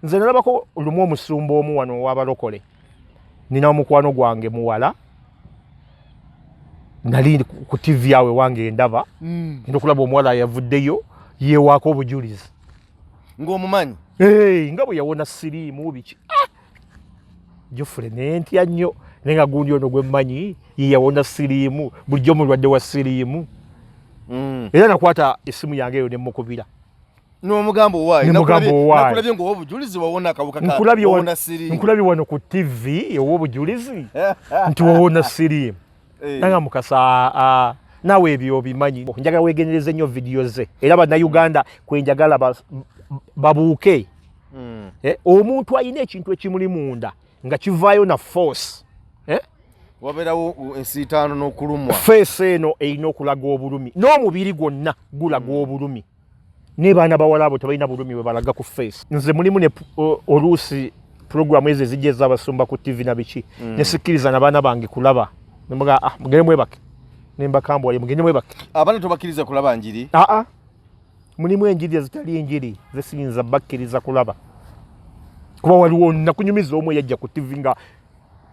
nze nalabako lumu omusumba omu wano w'abalokole nina omukwano gwange muwala nali ku TV yawe wange ndaba ndokulaba omuwala yavuddeyo yewaako obujulizi ng'omumanyi nga bwe yawona siriimu biki Jofre nentya nnyo naye nga gundi ono gwe mmanyi ye yawona siriimu bulijjo mulwadde wa siriimu era nakwata essimu yange eyo nemukubira n'omugambo owaayi nakulabye ng'owobujulizi wawona akawuka kawona siriimu nkulabye wano ku TV ew'obujulizi nti wawona siriimu nanga Mukasa nawe ebyo obimanyi njagala weegendereze nnyo vidiyo ze era bannayuganda kwe njagala babuuke omuntu alina ekintu ekimuli munda nga kivaayo na force wabeerawo ensiitaano n'okulumwa feesi eno erina okulaga obulumi n'omubiri gwonna gulaga obulumi ne baana bawala abo tebalina bulumi bwe balaga ku feesi nze mulimu ne oluusi puroguramu ezo ezijja ez'abasumba ku TV na biki nesikkiriza n'abaana bange kulaba nembaga mugende mwebake nembakambwale mugende mwebake abaana tobakkiriza kulaba njiri mulimu enjiri ezitali enjiri zesiyinza bakkiriza kulaba kuba waliwo nakunyumiza omwe yajja ku TV nga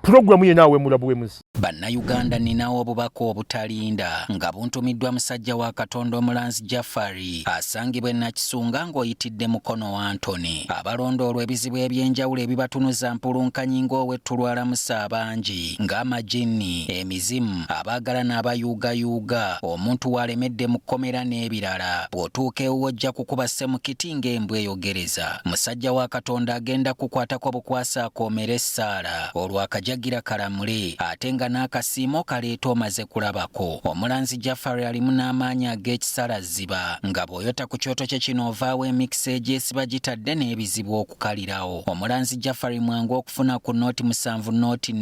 puroguramu ye naawe mulabu wemuzi Bannayuganda ninawo obubaka obutalinda nga buntumiddwa musajja wa Katonda Omulanzi Jafari asangibwa Nakisunga ng'oyitidde Mukono wa Antony. Abalondoolwa ebizibu ebyenjawulo ebibatunuza mpulunkanyi ng'owetulwalamusa abangi ng'amajinni, emizimu, abaagala n'abayuugayuuga, omuntu walemedde mu kkomera n'ebirala. Bw'otuuka ewuwo ojja kukuba ssemukiti ng'embwa eyogereza. Musajja wa Katonda agenda kukwatako bukwasa akoomera essaala olwo akajagira kalamule ate nga n'akasiimo kaleeta omaze kulabako. Omulanzi Jafari alimu n'amaanyi ag'ekisalaziba nga bw'oyota ku kyoto kye kino ovaawo emikisa egyesiba gitadde n'ebizibu okukalirawo. Omulanzi Jafari mwangu okufuna ku nooti 7 nooti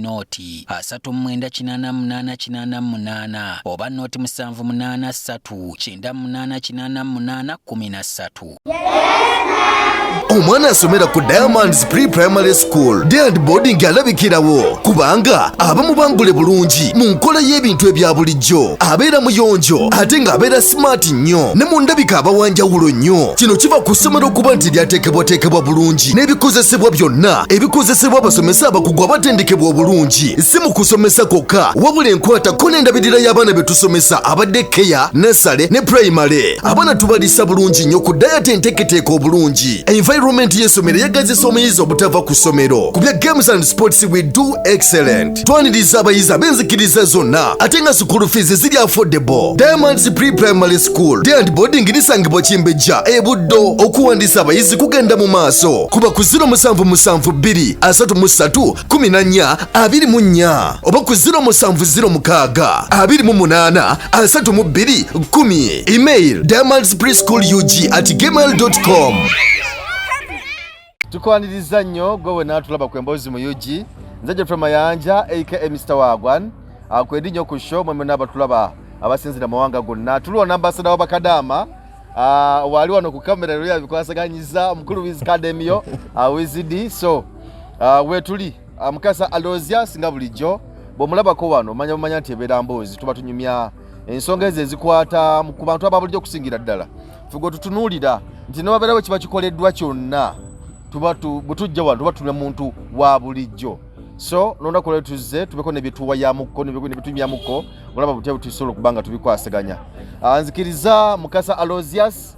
39888 oba nooti 783988813. Omwana asomera ku Diamonds Pre-Primary School Day and Boarding alabikirawo kubanga abamu bangule bulungi mu nkola y'ebintu ebya bulijjo abeera muyonjo ate ng'abeera smart nnyo ne mu ndabika abawanjawulo nnyo. Kino kiva ku ssomero okuba nti lyateekebwateekebwa bulungi n'ebikozesebwa byonna ebikozesebwa abasomesa abakugu abatendekebwa obulungi. Si mu kusomesa kwokka wabula enkwatako n'endabirira y'abaana be tusomesa abadde keya nursery ne primary. Abaana tubalisa bulungi nnyo ku dayati enteeketeeke obulungi. Environment y'essomero yagazisa omuyizi obutava ku ssomero. Ku bya games and sports we do excellent. Twaniriza abayizi ab'enzikiriza zonna ate nga school fees ziri affordable. Diamonds Pre-Primary School Day and Boarding lisangibwa Kimbejja e Buddo. Okuwandiisa abayizi kugenda mu maaso kuba ku 0772 oba ku 0706283210. Email diamondspreschoolug@gmail.com. Tukwaniriza nnyo gwe n'atulaba ku emboozi mu UG nzaje from Mayanja aka Mr. Wagwan akwedi nnyo ku show mwe n'abatulaba abasinzira mawanga gonna tuliwo n'ambassador wa Bakadama wali wano ku kamera lero yabikwasaganyiza omukulu Wiz Academy yo Wizidi so wetuli Mukasa Alozia singa bulijjo bomulabako wano manya nti ebeera mboozi tuba tunyumya ensonga ezo ezikwata ku bantu ababulijjo okusingira ddala fugo tutunuulira nti n'obabeerawo kiba kikoleddwa kyonna butujja wano tuba tuli muntu wa bulijjo so nonda kole tuzze tubeko ne bituwa ya mukko ne bitumya mukko olaba butya butisolo kubanga tubikwasaganya nzikiriza Mukasa Alozias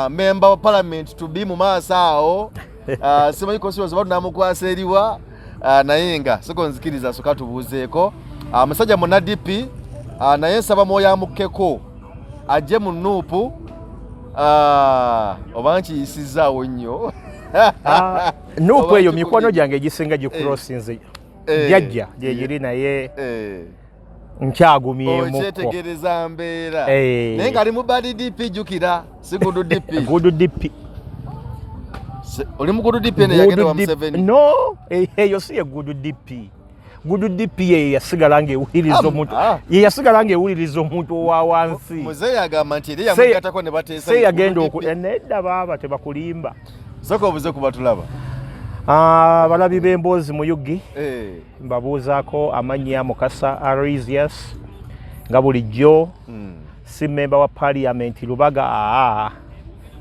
member wa parliament to be mu maasao simanyi konsiyozo bado namukwasa eriwa naye nga soko nzikiriza soka tubuzeeko musajja mona DP naye nsaba moyo amukkeko ajje mu nuupu obanchi isizaawo nnyo nuupu eyo mikwano gyange egisinga gicrossinze jajja gyegiri naye nkyagumyemukko okyetegereza mbeera naye nga ali mu badi DP jukira si gudu DP gudu DP oli mu gudu DP ne yagenda wa Museveni no eyo si ye gudu DP gudu DP ye yasigala ng'ewuliriza omuntu owa wansi muzeeyi agamba nti eri yamugatako ne bateesa se yagenda nedda baaba tebakulimba soko obuze kubatulaba balabi b'emboozi mu yugi mbabuuzaako amannya Mukasa Alozias nga bulijjo si member wa parliament Lubaga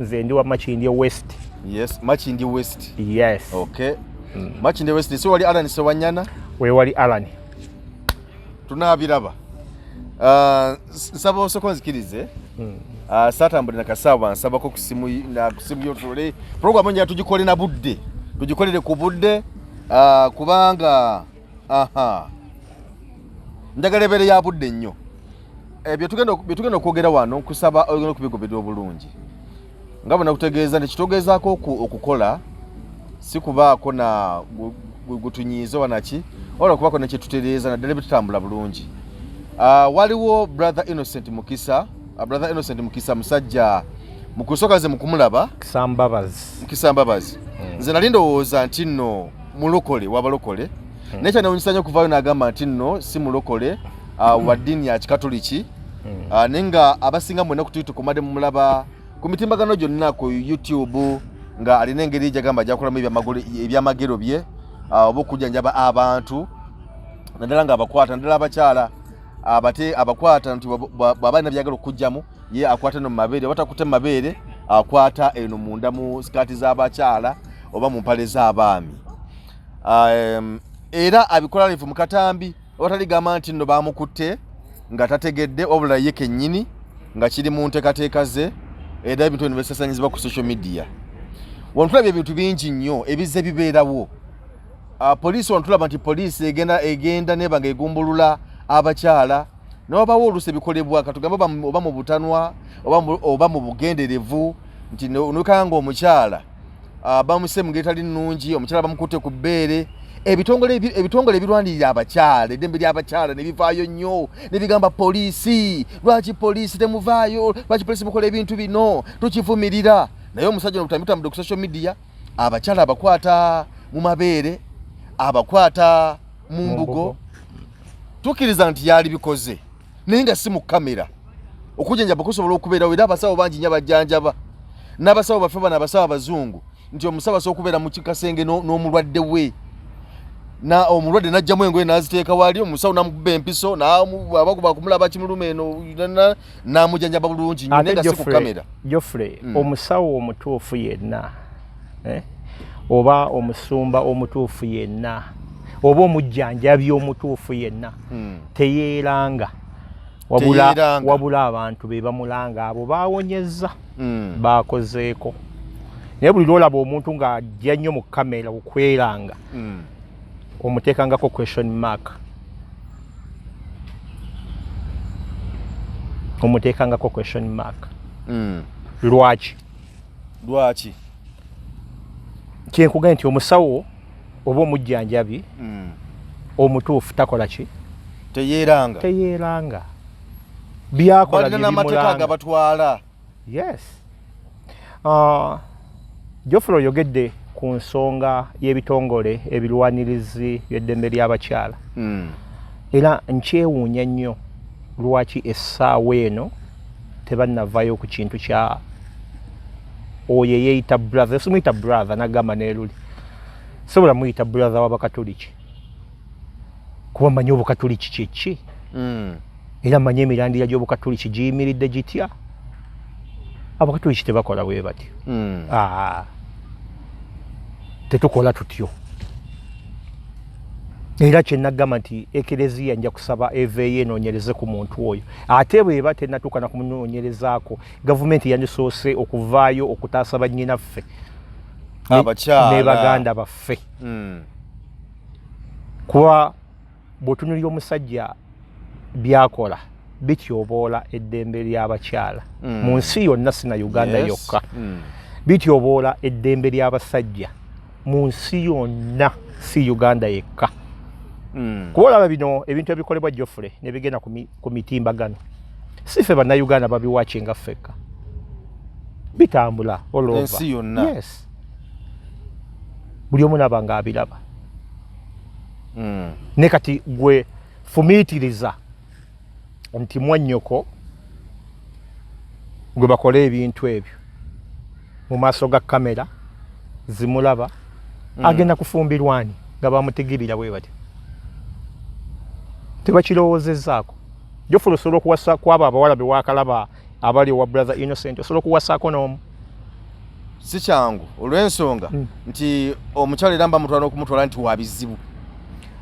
nze ndi wa Makindye West Yes, Makindi West. Yes. Okay. Makindi West so wali Alan Sewanyana? We wali Alan. Tunabiraba. Nsaba osoko nzikirize. Satambuli na kasawa nsaba ko kusimu yotole. Program nja tujikole na budde. Tujikolere ku budde kubanga ndagalebere ya budde nnyo. Ebyo tugenda okwogera wano kusaba ogenda kubigobedwa obulungi. Ngabo nakutegeeza nekitogezaako okukola si kubaako na gutunyizo wanaki wala kubaako nekyetutereeza naddala bitutambula bulungi. Waliwo brother Innocent Mukisa musajja mukusokaze mukumulaba Kisambabazi. Nze nali ndowooza nti nno mulokole wabalokole nekya nawunyisa nnyo okuvaayo n'agamba nti nno si mulokole wa ddiini ya kikatoliki naye nga abasinga mwena kutuitu kumadde mumulaba ku mitimbagano gyonna ku YouTube nga alina engeri gyagamba gyakolamu ebyamagero bye oba okujjanjaba abantu naddala nga abakwata naddala abakyala abakwata nti bw'abalina byagala okujjamu ye akwata eno mu mabeere batakutte mu mabeere akwata eno munda mu sikaati z'abakyala oba mu mpale z'abaami era abikola live mu katambi otaligamba nti nno bamukutte nga tategedde wabula ye kennyini nga kiri mu nteekateeka ze era ebintu bino bisasanyizibwa ku social media. Wantulabye ebintu bingi nnyo ebizze bibeerawo. Poliisi wantulaba nti poliisi egenda neba nga egumbulula abakyala n'obawo oluusi ebikolebwa katugamba oba mu butanwa oba mu bugenderevu nti nokanga omukyala bamuse mu ngeri tali nnungi omukyala bamukutte ku bbeere. Ebitongole ebirwanirira abakyala eddembe ly'abakyala ne bivaayo nnyo ne bigamba poliisi lwaki poliisi temuvaayo lwaki poliisi mukola ebintu bino tukivumirira. Naye omusajja n'obutambudde ku social media abakyala abakwata mu mabeere abakwata mu mbugo tukkiriza nti yali bikoze naye nga si mu kamera okujjanjaba kusobola okubeerawo era abasawo bangi nnyo abajjanjaba n'abasawo baffe bano abasawo abazungu nti omusawo asobola okubeera mu kikasenge n'omulwadde we na omulwadde najjamu engoye n'aziteeka wali omusawo n'amukuba empiso abakuba kumulaba kimuluma eno n'amujjanjaba bulungi nnyo naye nga si ku kamera. Geoffrey omusawo omutuufu yenna oba omusumba omutuufu yenna oba omujjanjabi omutuufu yenna teyeeranga wabula abantu be bamulanga abo baawonyezza baakozeeko. Naye buli lwolaba omuntu ng'ajja nnyo mu kamera okweranga omuteekangako question mark. Omuteekangako question mark. Lwaki? Kyenkugambye nti omusawo oba omujjanjabi omutuufu takola ki? Teyeeranga. Byakola n'amateeka batwala. Yes. Geoffrey oyogedde ku nsonga y'ebitongole ebirwanirizi by'eddembe ly'abakyala. Era nkyewuunya nnyo lwaki essaawa eno tebannavaayo ku kintu kya oyo yeeyita brother, simuyita brother nagamba neeruli sobola muyita brother w'abakatoliki kuba mmanyi obukatoliki kyeki era mmanyi emirandira gy'obukatoliki giyimiridde gitya. Abakatoliki tebakola bwe batyo. Tetukola tutyo. Era kyenagamba nti ekereziya nja kusaba eveeyo enoonyereze ku muntu oyo ate bweba tennatuuka na kumunoonyerezaako gavumenti yandisoose okuvaayo okutaasa bannyinaffe ne baganda baffe. Kuba bw'otunuulira omusajja byakola bityoboola eddembe ly'abakyala mu nsi yonna sina Uganda yokka. Bityoboola eddembe ly'abasajja mu nsi yonna si Uganda yekka. Kuba olaba bino ebintu ebikolebwa Geoffrey ne bigenda ku mitimbagano si ffe bannayuganda babiwakinga ffekka bitambula all over ensi yonna. Yes. Buli omu naba nga abiraba. Ne kati gwe fumiitiriza nti mwannyoko gwe bakola ebintu ebyo mu maaso ga kamera zimulaba agenda kufumbirwani nga bamutegirira bwe batyo. Tebakirowoozezaako. Geoffrey osobola okuwasa kwabo abawala be waakalaba abali owa brother Innocent osobola okuwasaako n'omu. si kyangu olw'ensonga nti omukyala era mbamutwala n'okumutwala nti wabizibu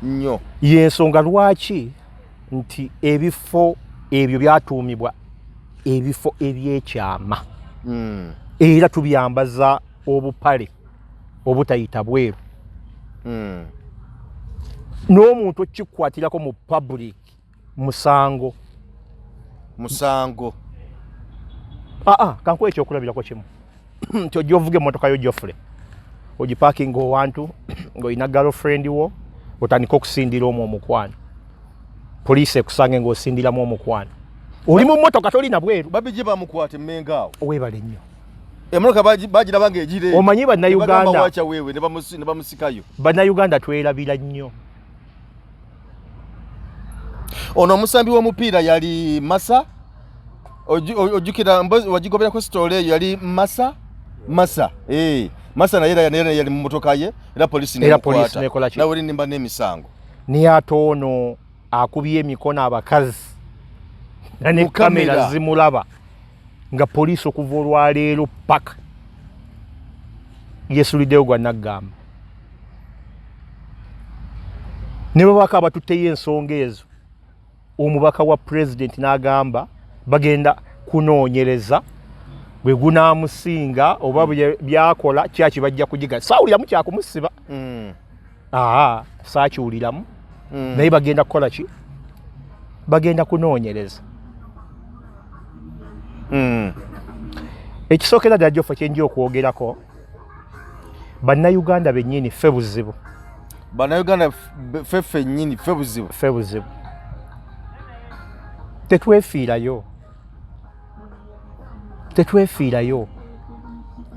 nnyo. Y'ensonga lwaki nti ebifo ebyo byatuumibwa ebifo ebyekyama era tubyambaza obupale obutayita bweru n'omuntu okikwatirako mu public musango kankuwa ekyokulabirako kimu nti ojja ovuga emmotoka yo gyofule ogipaakinga owantu ng'olina girlfriend wo otandika okusindira omwo omukwano poliisi ekusange ng'osindiramu omukwano oli mu mmotoka tolina bweru babijje bamukwata emmenga awo weebale nnyo emmotoka bagiraba ng'egire omanyi bannayuganda wacha wewe ne bamusikayo bannayuganda twerabira nnyo. Ono omusambi w'omupiira yali Masa ojjukira wagigoberako sitole eyo yali Masa Masa naye yali mu mmotoka ye era poliisi nekola ki nawe nimba n'emisango naye ate ono akubye emikono abakazi ne kamera zimulaba nga poliisi okuva olwaleero paka yesuliddeyo gwa naggamba ne babaka abatutteyo ensonga ezo omubaka wa president n'agamba bagenda kunoonyereza bwe gunaamusinga oba byakola kyaki bajja kugiga saawuliramu kyakumusiba saakiwuliramu naye bagenda kukola ki bagenda kunoonyereza. Ekisookera ddala Joffa kyenjira okwogerako bannayuganda bennyini ffe buzibu bannayuganda ffe nnyini ffe buzibu tetwefiirayo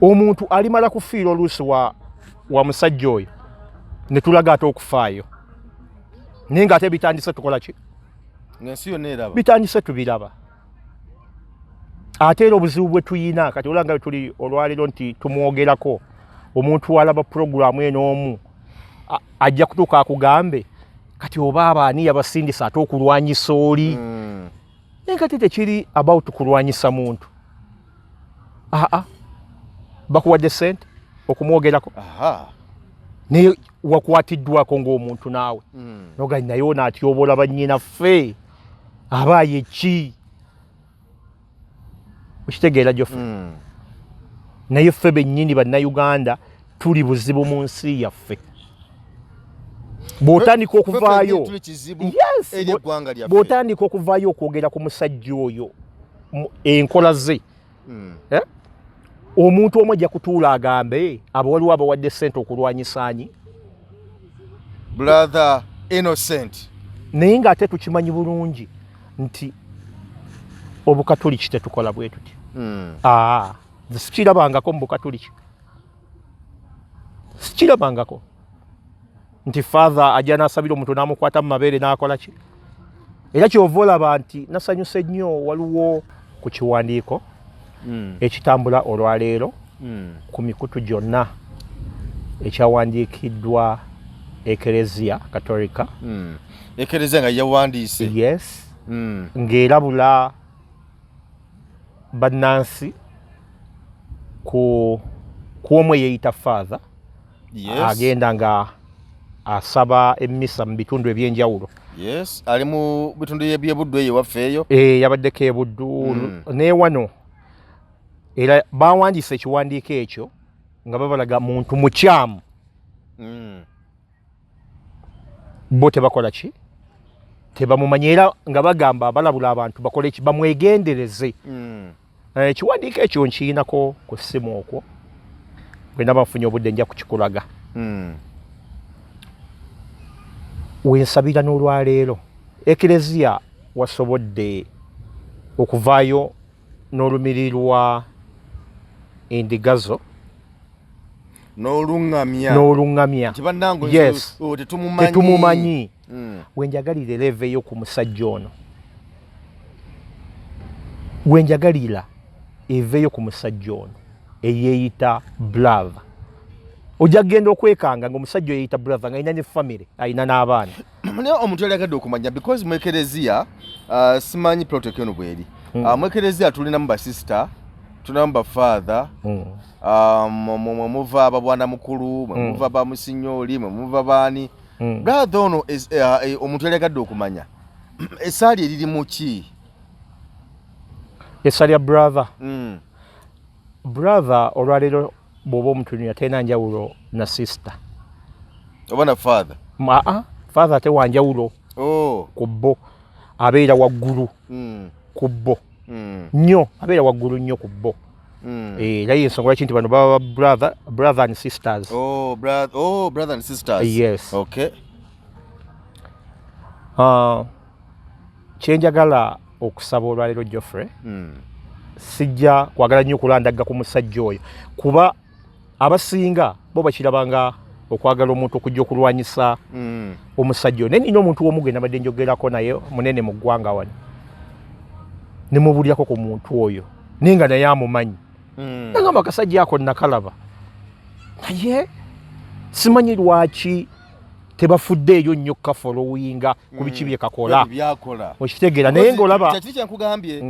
omuntu alimala kufiira oluusi wa musajja oyo ne tulaga ate okufaayo naye ng'ate bitandise tukola ki ng'ensi yonna eraba bitandise tubiraba ate era obuzibu bwe tuyina kati olanga tuli olwaleero nti tumwogerako omuntu alaba puroguramu en'omu ajja kutuuka akugambe kati oba abaani yabasindisa ate okulwanyisa oli naye kati tekiri about kulwanyisa muntu bakuwadde sente okumwogerako naye wakwatiddwako ng'omuntu naawe nogani naye ono atyoboola bannyinaffe abaaye ki okitegeera Joffa naye ffe bennyini bannayuganda tuli buzibu mu nsi yaffe bw'otandika okuvaayo bw'otandika okuvaayo okwogera ku musajja oyo enkola ze omuntu omu ajja kutuula agambe abo waliwo abawadde ssente okulwanyisaanyi brother innocent naye ng'ate tukimanyi bulungi nti obukatuliki tetukola bwe tuti sikirabangako mu bukatuliki sikirabangako nti father ajja n'asabira omuntu n'amukwata mu mabeere n'akola ki era kyova olaba nti nasanyuse nnyo waliwo ku kiwandiiko ekitambula olwaleero ku mikutu gyonna ekyawandiikiddwa ekereziya katolika ekereziya nga yawandiise yes ng'erabula bannansi ku omwe yeeyita father agenda nga asaba emmisa mu bitundu ebyenjawulo ali mu bitundu by'ebuddu eyo waffeeyo yabaddeko ebuddu naye wano era bawandiisa ekiwandiiko ekyo nga babalaga muntu mukyamu bo tebakola ki tebamumanyi era nga bagamba balabula abantu bakole ki bamwegendereze ekiwandiiko ekyo nkiyinako ku ssimu okwo bwe naba nfunye obudde nja kukikulaga wensabira n'olwaleero ekereziya wasobodde okuvaayo n'olumirirwa endigazo n'oluŋŋamya yes tetumumanyi wenjagalira era eveeyo ku musajja ono wenjagalira eveeyo ku musajja ono eyeeyita brother ojja kugenda okwekanga ng'omusajja oyeeyita brother nga alina ne family alina n'abaana naye omuntu yali agadde okumanya because mu ekereziya simanyi protocol eno bweri mu ekereziya tulinamu basisita tunamba father muva ababwana mukulu muva ba musinyoli muva bani brother ono is omuntu elegadde okumanya esali eriri muki esali ya brother brother olwalero bobo omuntu yatena njawulo na sister obana father father te wanjawulo kubbo abeera waggulu kubbo nnyo abeera waggulu nnyo kubbo era y'ensonga lwaki nti bano baba brother and sisters. Brother and sisters. Yes. Okay. Kyenjagala okusaba olwalero Geoffrey sijja kwagala nnyo okulandagga ku musajja oyo kuba abasinga bo bakirabanga okwagala omuntu okujja okulwanyisa omusajja oyo naye nina omuntu w'omugenda badde njogerako naye munene mu ggwanga wano ne mubulyako ku muntu oyo naye nga naye amumanyi nagamba akasajja ako nakalaba naye simanyi lwaki tebafuddeeyo nnyo kafolowinga ku biki bye kakola okitegeera naye ng'olaba kiri kyenkugambye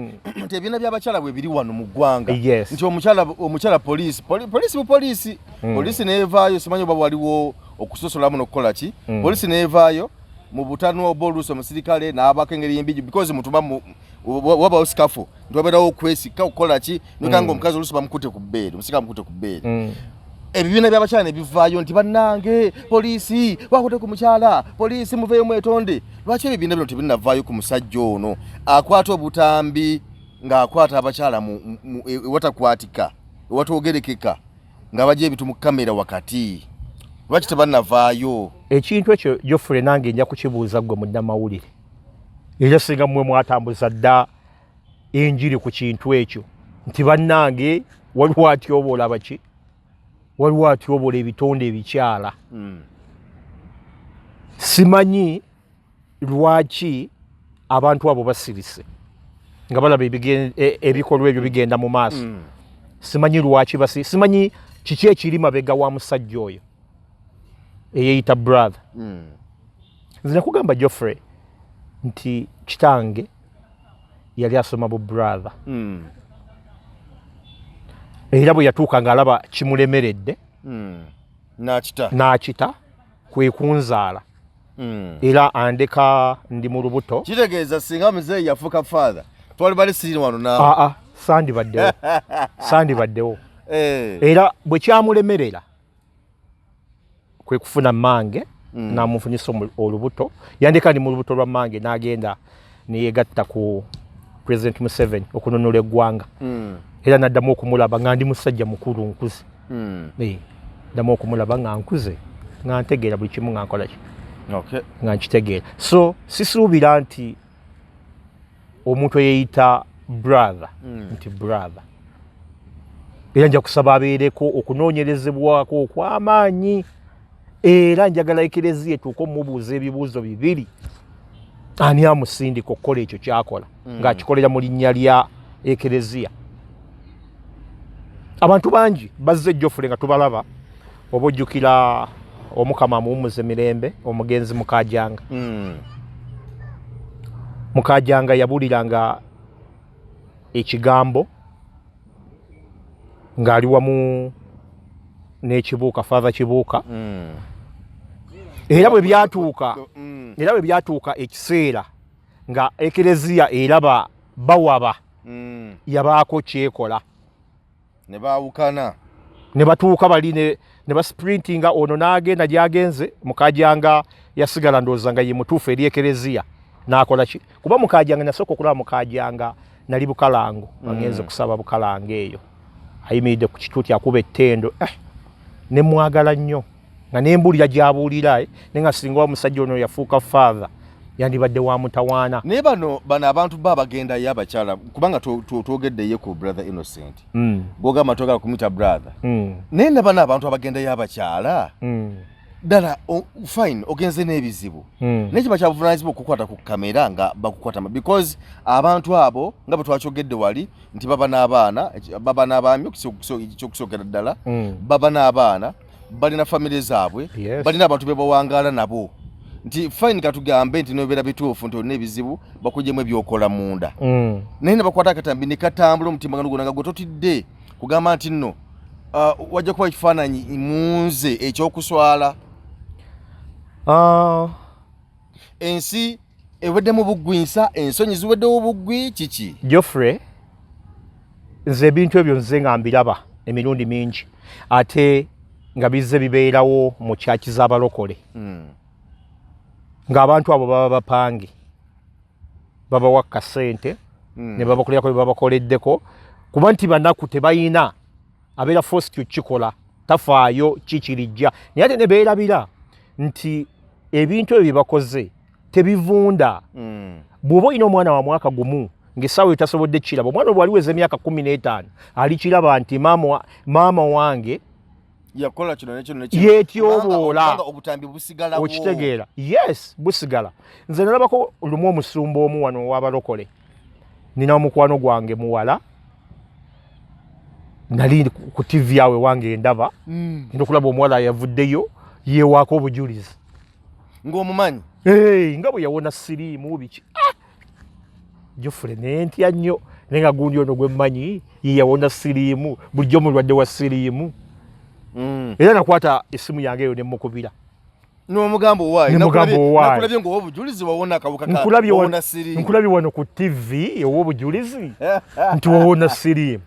nti ebyina by'abakyala bwe biri wano mu ggwanga Yes. nti omukyala poliisi neevaayo simanyi oba waliwo okusosolamu n'okukola ki poliisi neevaayo mu butano oba oluusi omusirikale n'abako engeri y'embiji because mutuma wabawo sikafu nti wabeerawo okwesika okukola ki nokanga omukazi oluusi bamukute ku bbeere omusirikale bamukute ku bbeere ebibiina by'abakyala ne bivaayo nti bannange poliisi wakote ku mukyala poliisi muveeyo mwetonde lwaki ebibiina bino tebinnavaayo ku musajja ono akwata obutambi ng'akwata abakyala ewatakwatika ewatoogerekeka nga bajja ebitu mu kamera wakati lwaki tebannavaayo ekintu ekyo Geoffrey nange nja kukibuuza gwe munnamawulire era singa mmwe mwatambuza dda enjiri ku kintu ekyo nti bannange waliwo atyoboola baki waliwo atyoboola ebitonde ebikyala simanyi lwaki abantu abo basirise nga balaba ebikolwa ebyo bigenda mu maaso simanyi lwaki simanyi kiki ekiri mabega wa musajja oyo eyeeyita brother nze nakugamba Geoffrey nti kitange yali asoma bu brother era bwe yatuuka ng'alaba kimulemeredde n'akita kwe kunzaala era andeka ndi mu lubuto kitegeeza singa muzeeyi yafuuka father twali bali siri wano naawe sandibaddewo era bwe kyamulemerera kwe kufuna mmange n'amufunyisa olubuto yandeka ndi mu lubuto lwa mmange n'agenda neyegatta ku President Museveni okununula eggwanga era naddamu okumulaba nga ndi musajja mukulu nkuze ddamu okumulaba nga nkuze nga ntegeera buli kimu nga nkola ki nga nkitegeera so sisuubira nti omuntu eyeyita brother nti brother era nja kusaba abeereko okunoonyerezebwako okw'amaanyi era njagala ekereziya etuuka omubuuza ebibuuzo bibiri ani amusindika okukola ekyo kyakola ng'akikolera mu linnya lya ekereziya abantu bangi bazze Geoffrey nga tubalaba oba ojjukira omukama amuwummuza emirembe omugenzi Mukajanga Mukajanga yabuliranga ekigambo ng'ali wamu n'ekibuuka father kibuuka era bwe byatuuka ekiseera nga ekereziya eraba bawaba yabaako kyekola ne baawukana ne batuuka bali ne basprintinga ono n'agenda gy'agenze Mukajanga yasigala ndowooza nga ye mutuufu eri ekereziya n'akola ki kuba Mukajanga nasooka okulaba Mukajanga nali bukalango agenze kusaba bukalango eyo ayimiridde ku kituuti akuba ettendo ne mwagala nnyo nga nembulira gy'abuulira naye nga singa omusajja ono yafuuka father yandibadde wa mutawaana naye bano abantu bagendayo abakyala kubanga twogeddeyo ku brother Innocent bwogamba twagala kumuyita brother naye nabano abantu abagendayo abakyala ddala fine ogenze n'ebizibu naye kiba kyabuvunaanyizibwa okukwata ku kamera nga bakukwata because abantu abo nga bwe twakyogedde wali nti baba n'abaami ekyokusookera ddala baba n'abaana balina famire zaabwe balina abantu be bawangaala nabo nti fine katugambe nti nobera bituufu nti olina ebizibu bakujjemu ebyokola munda naye nebakwata akatambi ne katambula omutima gwanogwo gwe totidde kugamba nti nno wajja kuba ekifaananyi munze ekyokuswala ensi eweddemu buggwinsa ensonyi ziweddewo buggwi kiki Geoffrey nze ebintu ebyo nze nga mbiraba emirundi mingi ate nga bizze bibeerawo mu kyaki z'abalokole ng'abantu abo baba bapange babawa kasente ne babakolerako bye babakoleddeko kuba nti banaku tebayina abeera forced okukikola tafaayo kikirijja naye ate ne beerabira nti ebintu ebyo bye bakoze tebivunda bw'oba olina omwana wa mwaka gumu ng'essaawa etasobodde kiraba omwana bwe aliweza emyaka 15 alikiraba nti maama wange yakola kino yeetyoboola obutambi busigalawo okitegeera yes busigala nze nalabako lumu omusumba omu wano w'abalokole nina omukwano gwange muwala nali ku TV yawe wange ndaba nina okulaba omuwala yavuddeyo yeewaako obujulizi ng'omumanyi nga bwe yawona siriimu biki Geoffrey nentya nnyo naye nga gundi ono gwe mmanyi ye yawona siriimu bulijjo mulwadde wa siriimu era nakwata essimu yange eyo nemukubira n'omugamba owaayi nakulabye ng'owobujulizi wawona akawuka kawona siriimu nkulabye wano ku TV ow'obujulizi nti wawona siriimu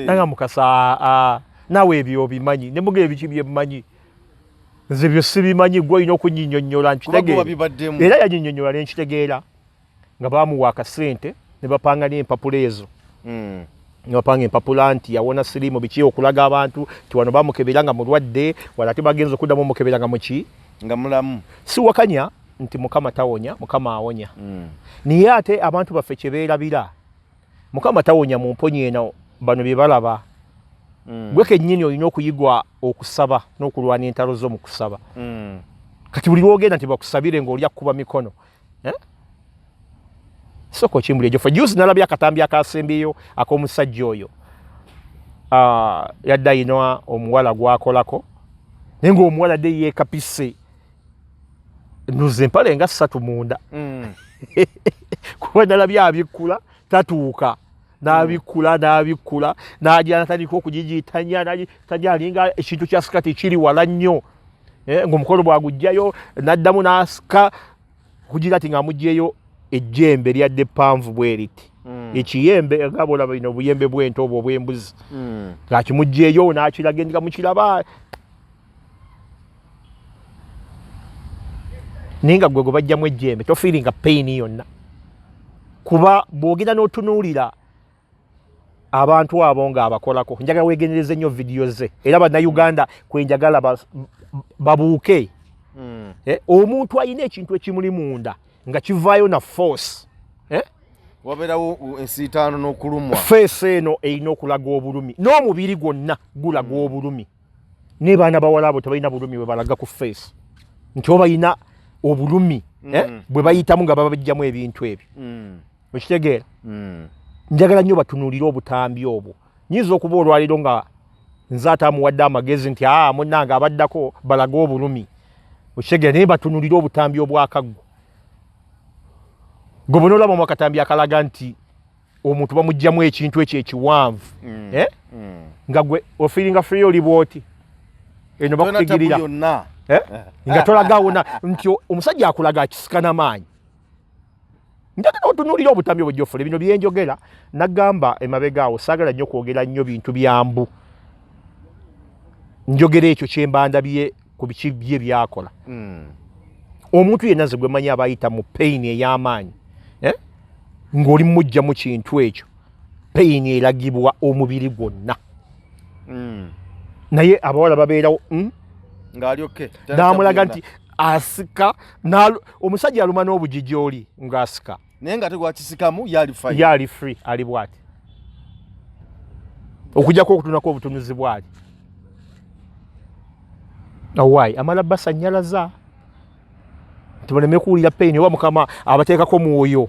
nanga mukasa naawe ebyo obimanyi ne muga ebiki bye mmanyi nze byo sibimanyi gwe olina okunyinyonnyola nkitegeera era yanyinyonnyola ne nkitegeera nga baamuwa akasente ne bapanga n'empapula ezo ne bapanga empapula nti yawona siriimu biki okulaga abantu ti wano bamukebera nga mulwadde wala ate bagenza okuddamu omukebera nga muki nga mulamu siwakanya nti mukama tawonya mukama awonya naye ate abantu baffe kye beerabira mukama tawonya mu mponyi eno bano bye balaba gwe kennyini olina okuyigwa okusaba n'okulwana entalo zo mu kusaba kati buli lwogenda nti bakusabire ng'olya kuba mikono soko kimbuli ejo juzi nalabye akatambi akasembyeyo ak'omusajja oyo yadde ayina omuwala gwakolako naye ng'omuwala dde yeekapise nuze empale nga 3 munda kuba nalabye abikkula tatuuka n'abikkula n'ajja natandika okugigiitanya n'agitanya alinga ekintu kya sikati kiri wala nnyo ng'omukolo bwagujjayo n'addamu n'asika kugira ati ng'amugyeyo ejjembe lyadde ppanvu bwe riti ekiyembe nga bolaba bino obuyembe bw'ente obwo obw'embuzi ng'akimugyeyo n'akiraga nga mukiraba naye nga gwe gwe bajjamu ejjembe tofiiringa payini yonna kuba bw'ogenda n'otunuulira abantu abo ng'abakolako njagala weegendereze nnyo vidiyo ze era bannayuganda kwe njagala babuuke omuntu alina ekintu ekimuli munda nga kivaayo na force wabeerawo ensiitaano n'okulumwa feesi eno erina okulaga obulumi n'omubiri gwonna gulaga obulumi naye baana bawala abo tebalina bulumi bwe balaga ku feesi nti oba balina obulumi bwe bayitamu nga babajjamu ebintu ebyo okitegeera njagala nnyo batunuulire obutambi obwo nyinza okuba olwaliro nga nze ate amuwadde amagezi nti munnange abaddako balaga obulumi okitegeera naye batunuulire obutambi obwakaggo gwe bona olaba mu akatambi akalaga nti omuntu bamugjamu ekintu ekyo ekiwanvu nga gwe ofiiringa free oli bwoti eno bakufigirira nga tolagaawo nti omusajja akulaga akisika n'amaanyi njagala otunuulira obutambi obwo Geoffrey bino byenjogera nagamba emabegaawo saagala nnyo kwogera nnyo bintu byambu njogera ekyo kyembandabye ku biki bye byakola omuntu yenna ze gwe manyi aba ayita mu payini ey'amaanyi ng'oli mujja mu kintu ekyo payini eragibwa omubiri gwonna naye abawala babeerawo n'amulaga nti asika omusajja aluma n'obugigi oli ng'asika naye nga tegwakisikamu yali free ali bwati okujjako okutunako obutunuzi bwali awaayi amala basanyalaza nti baleme kuwulira payini oba mukama abateekako mwoyo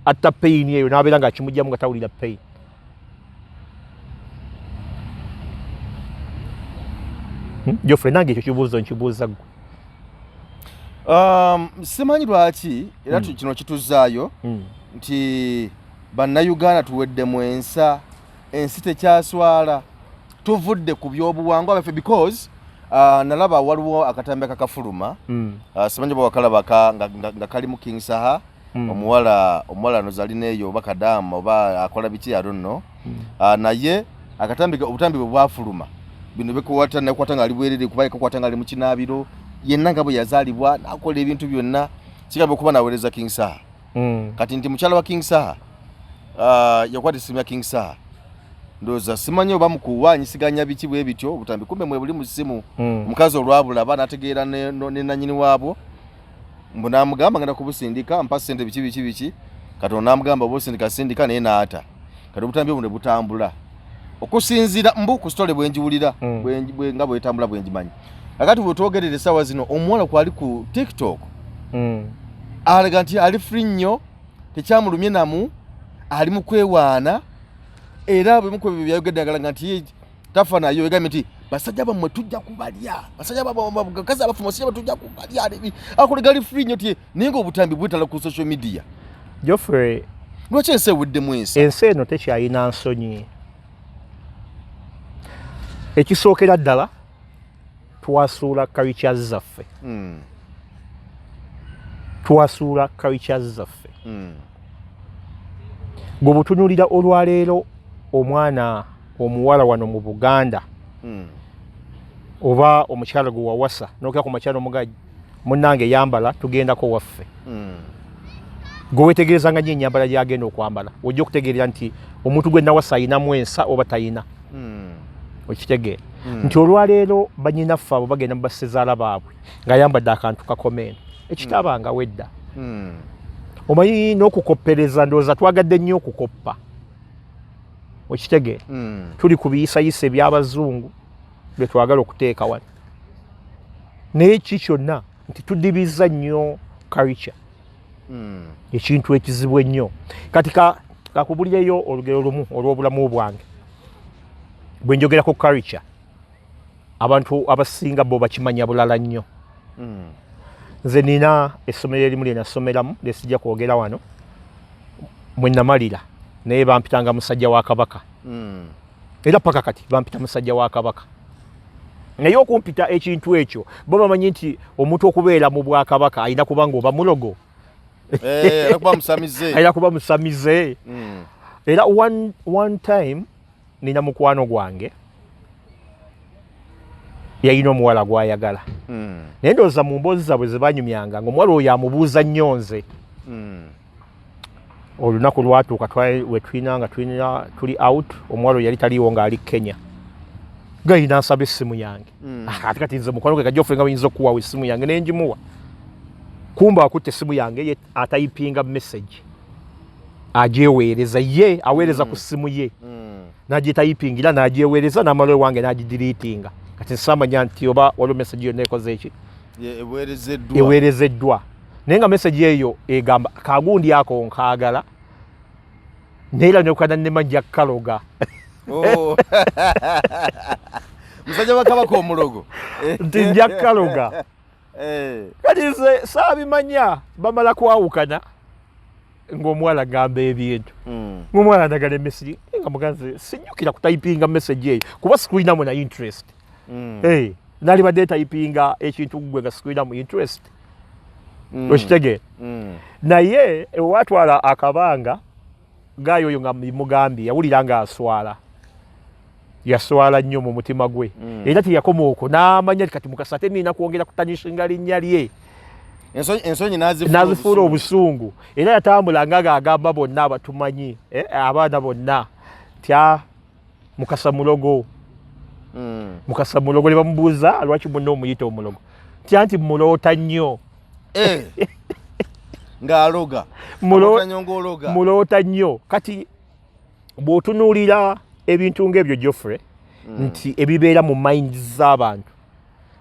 atta payini eyo n'abeera nga akimugjamu nga tawulira payini Geoffrey nange ekyo kibuuzo nkibuuza gwe Simanyi lwaki era kino kituzaayo nti bannayuganda tuweddemu ensi tekyaswala tuvudde ku byobuwangwa baffe because nalaba waliwo akatambi akakafuluma simanyi bwakalaba nga kali mu King Saha omuwala nozalina eyo oba kadaama oba akola biki I don't know naye obutambi bwe bwafuluma bino bikuwata nakwata nga ali bwerere kuba kakwata nga ali mu kinaabiro yenna nga bwe yazaalibwa nakola ebintu byonna kigambe okuba naweereza King Saha kati nti mukyala wa King Saha yakwata esimu ya King Saha ndoza simanyi oba mukuwanyisiganya biki bwe bityo obutambi kumbe mwe buli mu simu mukazi olwabula banategeera ne nanyini waabwo mbunamugamba ngenda kubusindika mpa ssente biki kati onamugamba obusindika sindika naye naata kati obutambi obwo ne butambula okusinzira mbu ku stole bwenjiwulira nga bwetambula bwenjimanyi akati bwetwogerere essaawa zino omuwala kwali ku TikTok alaga nti ali free nnyo tekyamulumye namu ali mu kwewaana era bwemuko byayogedde agalaga nti tafa nayo egambye nti basajja bamwe tujja kubalya basajja bakazi abafuma basajja tujja kubalya akolega ali free nnyo ti ninga obutambi bwetala ku social media Geoffrey lwaki ensi ewuddemu ensi eno tekyalina nsonyi ekisookera ddala twasuula cultures zaffe twasuula cultures zaffe bwe butunuulira olwaleero omwana omuwala wano mu Buganda oba omukyala gwe wawasa n'okera ku makyala omugajja munnange yambala tugendako waffe gwe weetegerezanga nnyo ennyambala gy'agenda okwambala ojja okutegeerera nti omuntu gwe nawasa ayinamu ensa oba tayina okitegeera nti olwaleero bannyinaffe abo bagenda mu bassezaala baabwe ng'ayambadde akantu kakomeeno ekitabanga wedda omanyi n'okukoppereza ndowooza twagadde nnyo okukoppa okitegeera tuli ku biyisayisa eby'abazungu bye twagala okuteeka wano naye ki kyonna nti tudibizza nnyo culture ekintu ekizibu ennyo kati kakubulireyo olugero lumu olw'obulamu bwange bwe njogerako culture abantu abasinga bo bakimanya bulala nnyo nze nina essomero erimu lye nasomeramu lyesijja kwogera wano mwe namalira naye bampitanga musajja wa Kabaka era paka kati bampita musajja wa Kabaka naye okumpita ekintu ekyo bo bamanyi nti omuntu okubeera mu Bwakabaka alina kubanga oba mulogo ayina kuba musamize era one time nina mukwano gwange yalina omuwala gwayagala naye ndowooza mu mboozi zaabwe ze banyumyanga ng'omuwala oyo amubuuza nnyo nze olunaku lwatuuka wetulina tuli out omuwala oyo yali taliiwo ng'ali Kenya gayina nsaba essimu yange ate kati nze mukwano gwe Geoffrey nga bayinza okuwaawo essimu yange ne ngimuwa kumba akutte essimu yange ye atayipinga message agyeweereza ye aweereza ku ssimu ye n'agyetayipingira n'agyeweereza n'amala ewange n'agidiriitinga kati nsamanya nti oba waliwo message yonna ekoze eki eweerezeddwa naye nga message eyo egamba kagundi ako nkaagala neera nekukana nemajja kaloga musajja wa Kabaka omulogo nti nja kaloga kati nze saabimanya bamala kwawukana ng'omuwala gamba ebintu ng'omuwala ndagala emessage nga muganze sinyukira kutayipinga message eyo kuba sikulinamu na interest nalibadde tayipinga ekintu gwe nga sikulinamu interest okitegeera naye ewatwala akabanga gayo oyo nga mugambye yawulira nga aswala yaswala nnyo mu mutima gwe era teyakoma okwo n'amanya kati Mukasa ate nina kwongera kutanishinga linnya lye ensonyi nazifuula obusungu era yatambulanga ng'agamba bonna abatumanyi abaana bonna tya Mukasa mulogo Mukasa mulogo ne bamubuuza lwaki munna omuyita omulogo tya nti muloota nnyo ng'aloga muloota nnyo kati bw'otunuulira ebintu ng'ebyo Geoffrey nti ebibeera mu minds z'abantu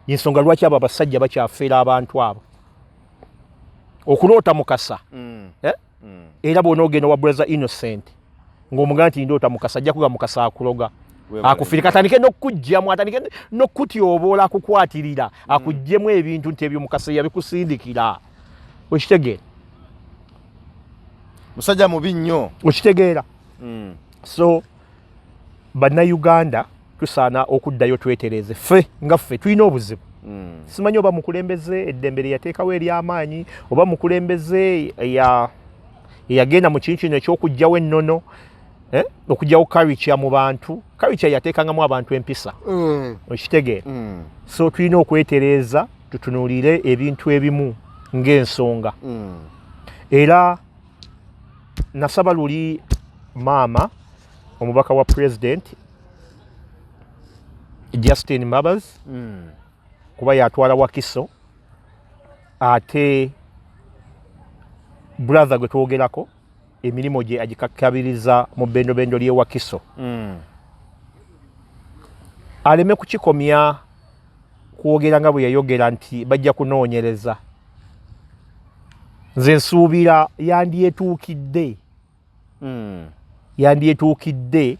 yensonga lwaki abo abasajja bakyafeera abantu abo okuloota Mukasa era bw'onoogenda wa brother Innocent ng'omugamba nti ndoota Mukasa ajja kuga Mukasa akuloga akufirika atandike n'okujjamu atandike n'okutyoboola akukwatirira akuggyemu ebintu nti ebyo mukaseya bikusindikira okitegeera musajja mubi nnyo okitegeera so bannayuganda tusaana okuddayo twetereze ffe nga ffe tulina obuzibu simanyi oba mukulembeze eddembe lyeyateekawo ery'amaanyi oba mukulembeze eyagenda mu kintu kino ekyokugjawo ennono okugjawo culture mu bantu culture yateekangamu abantu empisa okitegeera so tulina okwetereza tutunuulire ebintu ebimu ng'ensonga era nasaba luli maama omubaka wa president Justin Mabas kuba yatwala Wakiso ate brother gwe twogerako emirimu gye agikakabiriza mu bendobendo ly'e Wakiso aleme kukikomya kwogera nga bwe yayogera nti bajja kunoonyereza nze nsuubira yandyetuukidde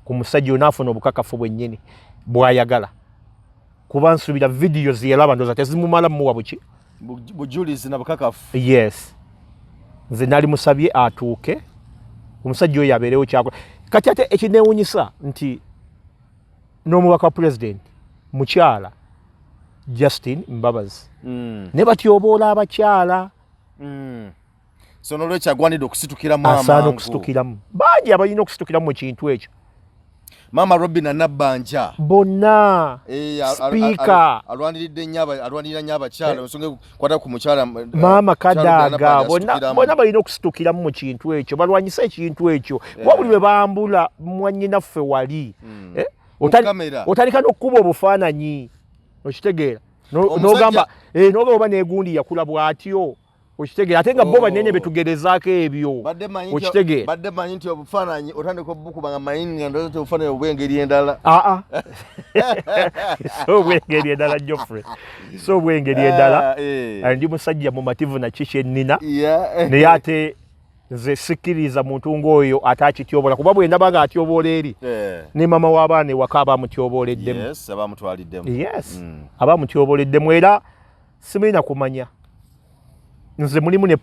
ku musajja onaafuna obukakafu bwennyini bw'ayagala kuba nsuubira vidiyo ziyalaba ndooza tezimumala mumuwa bujulizi na bukakafu yes nze nali musabye atuuke omusajja oyo abeerewo kyakola kati ate ekineewunyisa nti n'omubaka wa president mukyala Justin Mbabazi ne batyoboola abakyala so nolwekyo agwanidde okusitukiramu asaana okusitukiramu bangi abalina okusitukiramu mu kintu ekyo Mama Robin Nabbanja bonna speaker alwanirira nnyo abakyala ensonga kwata ku mukyala Mama Kadaga bonna balina okusitukiramu mu kintu ekyo balwanyisa ekintu ekyo wabuli bwe bambula mwannyinaffe wali otandika n'okkuba obufaananyi okitegeera n'ogamba n'oba oba n'egundi yakula bw'atyo okitegeera ate nga bo banene betugerezaako ebyo okitegeera badde manyi nti obufaananyi otandika obukuba nga mayini nga ndowooza obufaananyi obw'engeri endala so obw'engeri endala Geoffrey so obw'engeri endala ndi musajja mumativu na kiki ennina naye ate nze sikkiriza muntu ng'oyo ate akityoboola kuba bwe ndaba nga atyoboola eri ne mama w'abaana ewaka abaamutyoboleddemu abaamutyoboleddemu era simulina kumanya nze mulimu ne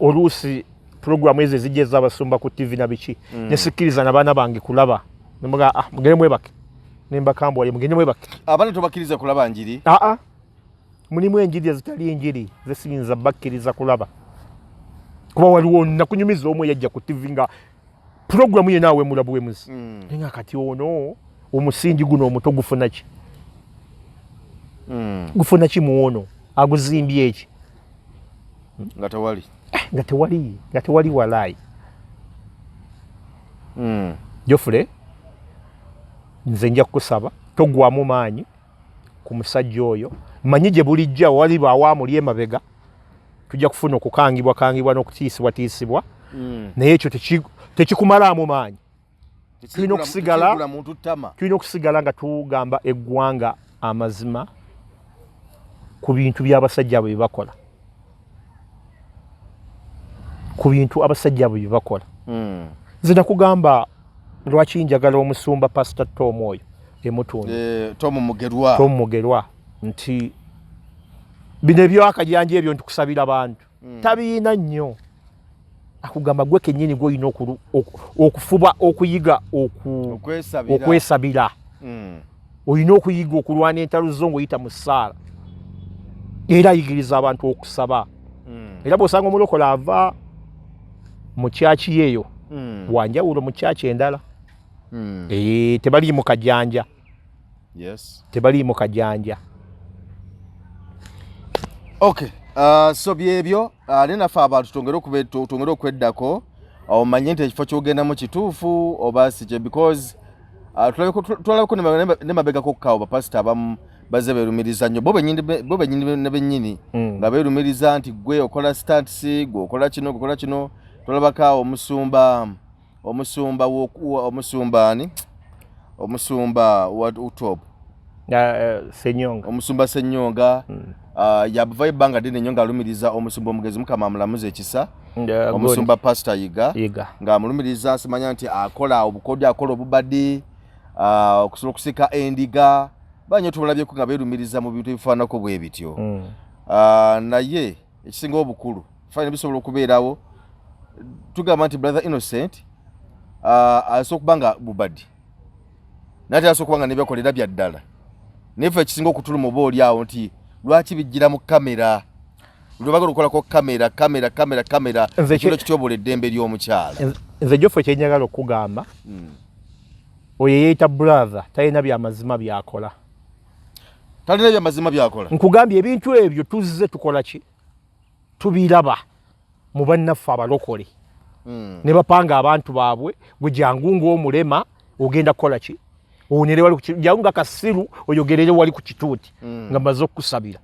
oluusi programu ezo ezijja ez'abasumba ku TV na biki nesikkiriza n'abaana bange kulaba nembaga mugende mwebake nembakambwale mugende mwebake abaana tobakkiriza kulaba njiri mulimu enjiri ezitali enjiri zesiyinza bakkiriza kulaba kuba waliwo nakunyumiza omwe yajja ku TV nga programu ye naawe mulabu wemuzi nga kati ono omusingi guno omuto gufuna ki gufuna ki muwono aguzimbye eki nga tewali walaayi Geoffrey nze nja kukusaba togwamu maanyi ku musajja oyo manyi gye bulijja wali bawaamuli emabega tujja kufuna okukangibwa n'okutiisibwa naye ekyo tekikumalamu maanyi tulina okusigala nga tugamba eggwanga amazima ku bintu by'abasajja abo bye bakola nze nakugamba lwaki njagala omusumba Pastor Tom oyo emutundu Tom Mugerwa nti bino ebyakajanja ebyo ntikusabira bantu tabiina nnyo akugamba gwe kennyini gw'olina okufuba okuyiga okwesabira olina okuyiga okulwana entalo zo ng'oyita mu ssaala era ayigiriza abantu okusaba era bw'osanga omulokola ava mu kyaki eyo wanjawulo mu kyaki endala tebaliimu kajanja so byebyo ate naffe abantu tongere okweddako omanye nti ekifo kyogendamu kituufu oba sikye because tulabeko ne mabegako okukaawo bapasita abamu baze beerumiriza nnyo bo bennyini ne bennyini nga beerumiriza nti gwe okola stats gwe okola kino tulabako omusumba wa utop omusumba Senyonga yabuvayo ebbanga ddene nnyo ng'alumiriza omusumba omugezi Mukama amulamuza ekisa omusumba Pastor Yiga ng'amulumiriza simanya nti akola obukodyo akola obubadi okusobola okusika endiga banyo tubalabyeko nga beerumiriza mu bintu ebifaanako bwe bityo naye ekisinga obukulu faina bisobola okubeerawo tugamba nti brother Innocent asobola okuba nga bubadi nate asobola okuba nga nebyakolera bya ddala nefe ekisinga okutuluma oba oli awo nti lwaki bijjira mu kamera lwebagala okukolako kamera ekiro kityobola eddembe ly'omukyala. Nze Joffe kyenjagala okugamba oyo yeeyita brother talina byamazima byakola. Talina byamazima byakola. Nkugambye ebintu ebyo tuzze tukola ki? Tubiraba mu bannaffe abalokole. Ne bapanga abantu baabwe gwe jangu ng'omulema ogenda kukola ki? Onere wali ku jangu akasiru oyogerere wali ku kituuti nga maze okusabira.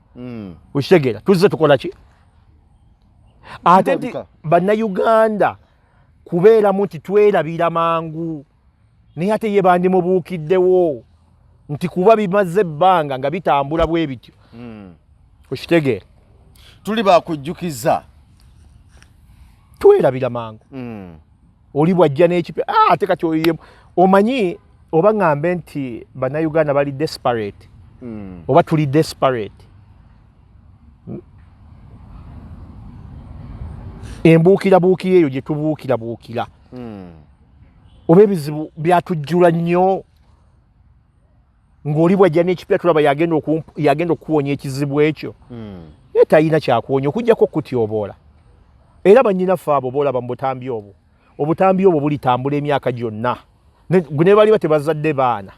Okitegera tuzze tukola ki? Ate nti bannayuganda kubeeramu nti twerabira mangu naye ate ye bandimubuukiddewo nti kuba bimaze ebbanga nga bitambula bwe bityo. Okitegeera tuli bakujjukiza twerabira mangu oli bwajja n'ekipe ate kati oyemu omanyi oba ngambe nti bannayuganda bali desperate oba tuli desperate embuukirabuukira eyo gye tubuukirabuukira oba ebizibu byatujjula nnyo ng'oli bwajja n'ekipya tulaba yagenda okuwonya ekizibu ekyo ye talina kyakuwonya okujjako okutyoboola era bannyinaffe abo boolaba mu butambi obwo obutambi obwo bulitambula emyaka gyonna gwe ne baliba tebazadde baana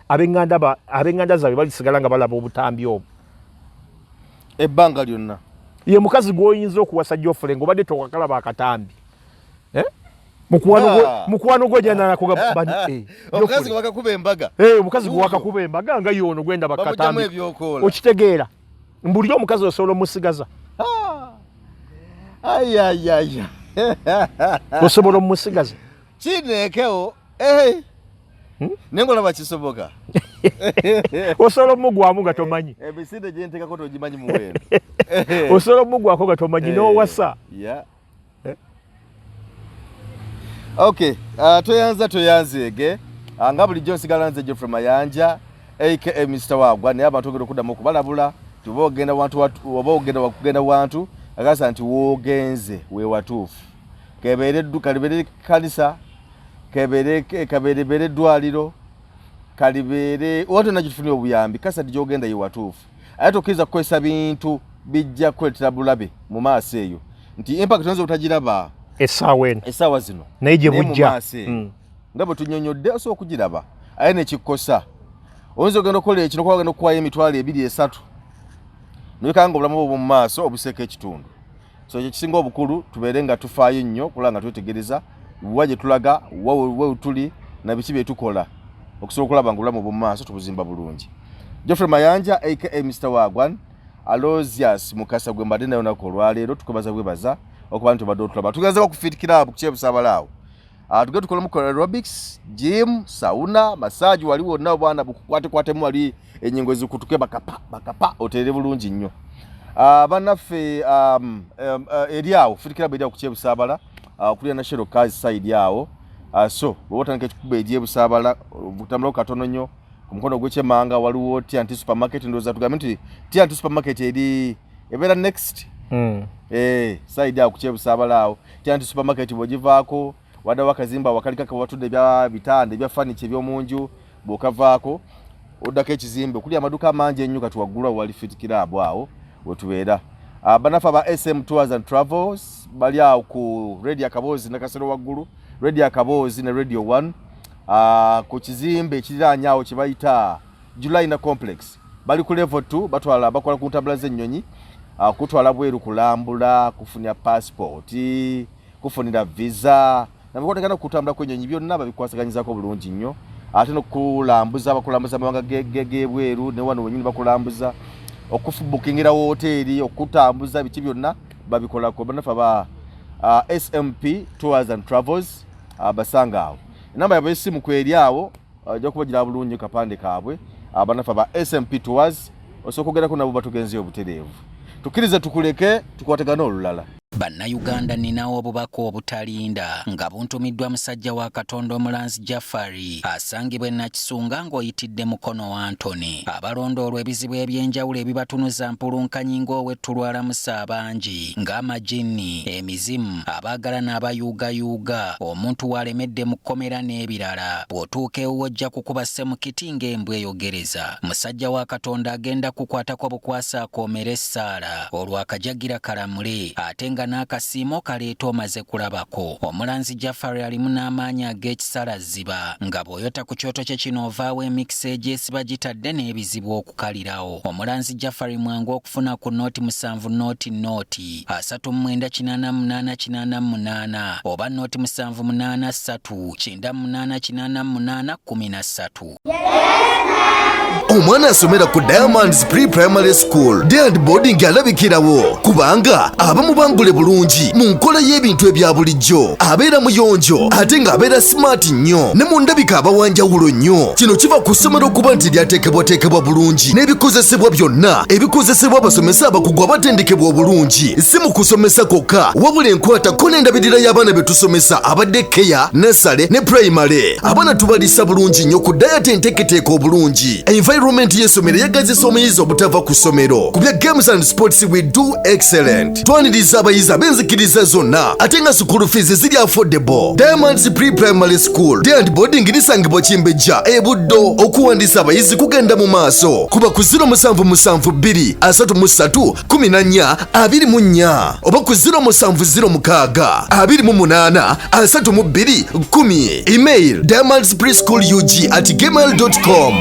ab'eŋŋanda zaabwe balisigala nga balaba obutambi obwo ebbanga lyonna. Ye mukazi gw'oyinza okuwasa Joffe ng'obadde tokakalaba akatambi mukwano gwe jananakoga omukazi gwe wakakuba embaga omukazi gwe wakakuba embaga nga yono gwenda bakatambi okitegeera mbulira omukazi osobola omusigaza osobola omusigaza kineekewo nengola bakisoboka osobola omugwamu nga tomanyi emisinde gye nteekako togimanyi muwendo osobola omugwako nga tomanyi n'owasa. Okay, toyanzeege nga bulijjo nsigala nze Geoffrey Mayanja aka Mr. Wagwa naye abantu ogenda okuddamu okubalabula tuba ogenda wakugenda wantu agasa nti woogenze we watuufu kalibeere kanisa kabeere eddwaliro kalibeere watu nakitufunira obuyambi kasa ti gyogenda ye watuufu ate tokkiriza kukozesa bintu bijja kuleetera bulabe mu maaso eyo nti impact oyinza obutagiraba essaawa zino naye gye bujja nga bwe tunyonyodde osobola okugiraba aye nekikosa oyinza ogenda okukola ekino kuba ogenda okuwayo emitwalo 2-3 nolekanga nga obulamu bwo mu maaso obuseeko ekitundu so ekyo kisinga obukulu tubeere nga tufaayo nnyo kulaba nga twetegereza wa gye tulaga we tuli na biki bye tukola okusobola okulaba nga obulamu bwo mu maaso tubuzimba bulungi. Geoffrey Mayanja aka Mr. Wagwan Aloysius Mukasa gwe mbadde nayo nako olwaleero tukubaza bwebaza okuba nti obadde otulaba tugenze ku Fit Club ku Kyebusabalaawo tugenda tukola mu aerobics gym sauna massage wali wonna bwana bukukwate wali ennyingo zikutuke bakapa otere bulungi nnyo bannaffe eri awo Fit Club eri awo ku Kyebusabala kuli National Cars side yawo so bwotandika ekikuba eri Ebusabala butambula katono nnyo ku mukono gw'ekyemanga waliwo T&T supermarket ndoza tugambe nti T&T supermarket eri ebeera next side awo ku Kyebusabala awo T&T supermarket bwogivaako wadde wakazimba wakalikaka watudde ebya bitanda ebya furniture eby'omunju bw'okavaako oddako ekizimbe okuli amaduuka amangi ennyo kati waggulu wali Fit Club awo wetubeera bannaffe aba SM Tours and Travels bali awo ku Radio Akaboozi ne Kasero waggulu Radio Akaboozi ne Radio 1 ku kizimbe ekiriraanye awo kye bayita July Complex bali ku level 2 bakola ku ntabula z'ennyonyi kutwala bweru kulambula kufunira passport kufunira visa nabikwatagana kutambula kwennyonyi byonna babikwasaganyizaako bulungi nnyo ate n'okulambuza bakulambuza amawanga g'ebweru ne wano wenyini bakulambuza okufubukingira hoteeri okutambuza biki byonna babikolako bannaffe aba SMP Tours and Travels basanga awo enamba yabwe esimu kweri awo ajja kubagira bulungi kapande kaabwe bannaffe aba SMP Tours osobola okugerako nabo batugenzeyo obutereevu tukkirize tukuleke tukwatagana olulala. Bannayuganda ninawo obubaka obutalinda nga buntumiddwa musajja wa Katonda Omulanzi Jafari asangibwa e Nakisunga ng'oyitidde mukono wa Antony. Abalondoolwa ebizibu eby'enjawulo ebibatunuza mpulunkanyi ng'owetulwalamusa abangi ng'amajini, emizimu, abaagala n'abayuugayuuga, omuntu walemedde mu kkomera n'ebirala. Bw'otuuka ewuwo ojja kukuba ssemukiti ng'embwa eyogereza. Musajja wa Katonda agenda kukwatako bukwasa akoomera essaala olwo akajagira kalamule ate nga n'akasiimo kaleeta omaze kulabako. Omulanzi Jafari alimu n'amaanyi ag'ekisalaziba nga bw'oyota ku kyoto kye kino ovaawo emikisa egyesiba gitadde n'ebizibu okukalirawo. Omulanzi Jafari mwangu okufuna ku nooti 7 nooti 38888 oba nooti 783988813. Omwana asomera ku Diamonds Pre-Primary School Day and Boarding alabikirawo kubanga abamu bangule bulungi mu nkola y'ebintu ebya bulijjo, abeera muyonjo ate ng'abeera smart nnyo ne mu ndabika abawanjawulo nnyo. Kino kiva ku ssomero okuba nti lyateekebwateekebwa bulungi n'ebikozesebwa byonna ebikozesebwa abasomesa abakugu abatendekebwa obulungi. Si mu kusomesa kwokka wabula enkwatako n'endabirira y'abaana be tusomesa abadde keya, nursery ne primary. Abaana tubalisa bulungi nnyo ku diet enteeketeeka obulungi. Environment y'essomero yagazisa omuyizi obutava ku ssomero. Ku bya games and sports we do excellent. Twaniriza abayizi ab'enzikiriza zonna ate nga school fees ziri affordable. Diamonds Pre-Primary School Day and Boarding lisangibwa Kimbejja e Buddo. Okuwandiisa abayizi kugenda mu maaso kuba ku 0772 oba ku 0706 Email diamondspreschoolug@gmail.com.